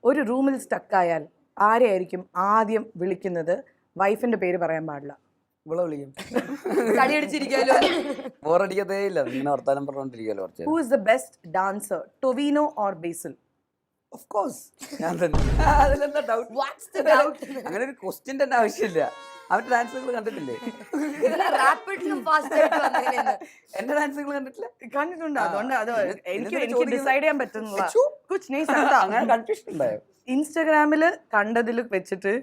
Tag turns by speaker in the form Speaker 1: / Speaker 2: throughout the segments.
Speaker 1: ഒരു റൂമിൽ സ്റ്റക്കായാൽ ആരെയായിരിക്കും ആദ്യം വിളിക്കുന്നത്? വൈഫിന്റെ പേര് പറയാൻ പാടില്ല.
Speaker 2: ഇവിടെ വിളിക്കും.
Speaker 3: കടിയടിച്ചിരിക്കാലോ.
Speaker 2: ബോറടിക്കത്തേ ഇല്ല, ഇങ്ങനെ വർത്താനം പറഞ്ഞോണ്ടിരിക്കാലോ കുറച്ച്.
Speaker 1: Who is the best dancer, Tovino or Basil?
Speaker 2: Of course ഞാൻ തന്നെ. അതിലെന്താ ഡൗട്ട്?
Speaker 3: What's the doubt?
Speaker 2: അങ്ങനെ ഒരു ക്വസ്റ്റ്യൻ തന്നെ ആവശ്യമില്ല. അവന്റെ ഡാൻസുകൾ കണ്ടിട്ടില്ലേ?
Speaker 3: റാപ്പിഡിലും ഫാസ്റ്റ് ആയിട്ട് വന്നേനെ.
Speaker 2: എന്റെ ഡാൻസുകൾ കണ്ടിട്ടില്ല?
Speaker 1: കണ്ടിട്ടുണ്ട്. അതുകൊണ്ട് അത് എനിക്ക്
Speaker 2: ചോദിക്കുന്നത്?
Speaker 1: ഡിസൈഡ് ചെയ്യാൻ പറ്റുന്നില്ല. കുച്ച് നീ
Speaker 2: അങ്ങനെ കൺഫ്യൂഷൻ ഉണ്ടായോ?
Speaker 1: ഇൻസ്റ്റാഗ്രാമില് കണ്ടതിൽ വെച്ചിട്ട്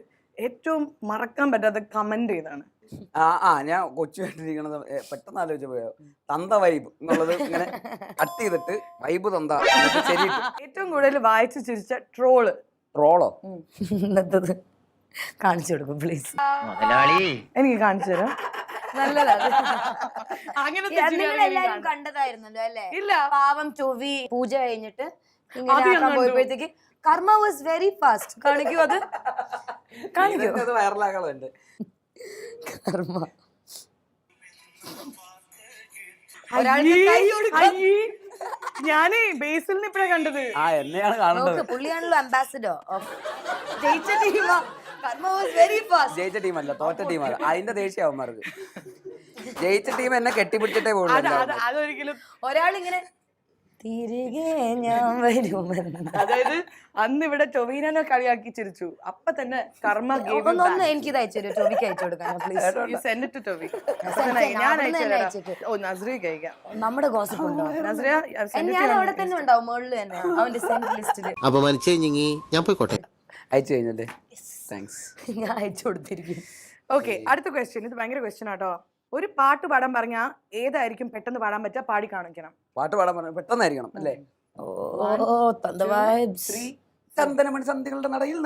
Speaker 1: ഏറ്റവും മറക്കാൻ പറ്റാത്ത കമന്റ് ചെയ്താണ്.
Speaker 2: ഞാൻ കൊച്ചുമായിട്ടിരിക്കണത് പെട്ടെന്ന് ആലോചിച്ച പോയോ, തന്ത വൈബ് എന്നുള്ളത് ഇങ്ങനെ കട്ട് ചെയ്തിട്ട് വൈബ് തന്ത ശരിയിട്ട്.
Speaker 1: ഏറ്റവും കൂടുതൽ വായിച്ചു ചിരിച്ച ട്രോള്.
Speaker 2: ട്രോളോ?
Speaker 3: ഇന്നത്തത് കാണിച്ചു കൊടുക്കും പ്ലീസ്.
Speaker 1: എനിക്ക് കാണിച്ചു തരാം.
Speaker 3: നല്ലതാണ്.
Speaker 1: അങ്ങനത്തെ
Speaker 3: നിങ്ങളെല്ലാരും കണ്ടതായിരുന്നല്ലോ അല്ലേ?
Speaker 1: ഇല്ല.
Speaker 3: പാവം ചൊവ്വി പൂജ കഴിഞ്ഞിട്ട് ഇങ്ങനെ പോയപ്പോഴത്തേക്ക് കർമ്മ വാസ് വെരി ഫാസ്റ്റ്. കാണിക്കൂ, അത് കാണിക്കൂ.
Speaker 2: അത് വൈറലാകളുണ്ട്.
Speaker 3: കർമ്മ
Speaker 1: ഞാനേ ബേസിലിനെ ഇപ്പഴാ കണ്ടത്.
Speaker 2: എന്നെയാണ് കാണേണ്ടത്.
Speaker 3: പുള്ളിയാണല്ലോ അംബാസിഡർ ഓഫ് ജയിച്ച ടീം. കർമ്മ വാസ് വെരി ഫാസ്റ്റ്.
Speaker 2: ജയിച്ച ടീമല്ല, തോറ്റ ടീമാണ്. അതിന്റെ ദേഷ്യം അവന്മാർക്ക്. ജയിച്ച ടീം എന്നെ കെട്ടിപ്പിടിച്ചിട്ടേ പോകുള്ളൂ.
Speaker 1: അതൊരിക്കലും
Speaker 3: ഒരാളിങ്ങനെ തിരികെ ഞാൻ വരുമെന്ന്.
Speaker 1: അതായത് അന്ന് ഇവിടെ ടൊവീനനെ കളിയാക്കി ചിരിച്ചു. അപ്പൊ തന്നെ കർമ്മ
Speaker 3: ഒന്ന് എനിക്ക് അയച്ചു തരും, ടോവിക്ക് അയച്ചു കൊടുക്കാൻ പ്ലീസ്.
Speaker 1: Send to Tovi. നസ്രിയക്ക് അയക്കാം.
Speaker 3: നമ്മുടെ ഗോസിപ്പ് ഉണ്ടോ
Speaker 1: നസ്രിയ?
Speaker 3: ഞാൻ അവിടെ തന്നെ ഉണ്ടാവും, മുകളിൽ തന്നെ അവന്റെ സെൻഡ് ലിസ്റ്റില്.
Speaker 4: ഞാൻ പോയിക്കോട്ടെ.
Speaker 2: അയച്ചു കഴിഞ്ഞല്ലേ? താങ്ക്സ്.
Speaker 3: ഞാൻ അയച്ചു കൊടുത്തിരിക്കും.
Speaker 1: ഓക്കെ, അടുത്ത ക്വസ്റ്റ്യൻ. ഇത് ഭയങ്കര ക്വസ്റ്റ്യൻ ആട്ടോ. ഒരു പാട്ട് പാടാൻ പറഞ്ഞാൽ ഏതായിരിക്കും പെട്ടെന്ന് പാടാൻ പറ്റുക? പാടി കാണിക്കണം.
Speaker 2: പാട്ട് പാടാൻ പറഞ്ഞ പെട്ടെന്നായിരിക്കണം അല്ലേ? ചന്ദനമണി സന്ധികളുടെ നടയിൽ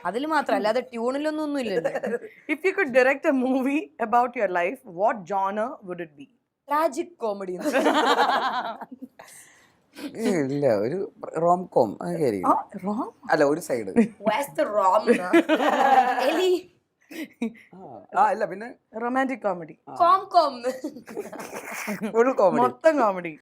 Speaker 3: അതിൽ മാത്രല്ല, അത് ട്യൂണിലൊന്നും ഒന്നുമില്ലല്ലോ.
Speaker 1: If you could direct a movie about your life, what genre would it be?
Speaker 3: Tragic comedy.
Speaker 2: ഇല്ല, ഒരു റോം കോം അല്ല, ഒരു സൈഡ്. ഇല്ല, പിന്നെ
Speaker 1: romantic comedy.
Speaker 3: Com com
Speaker 2: full comedy,
Speaker 1: മൊത്തം കോമഡി.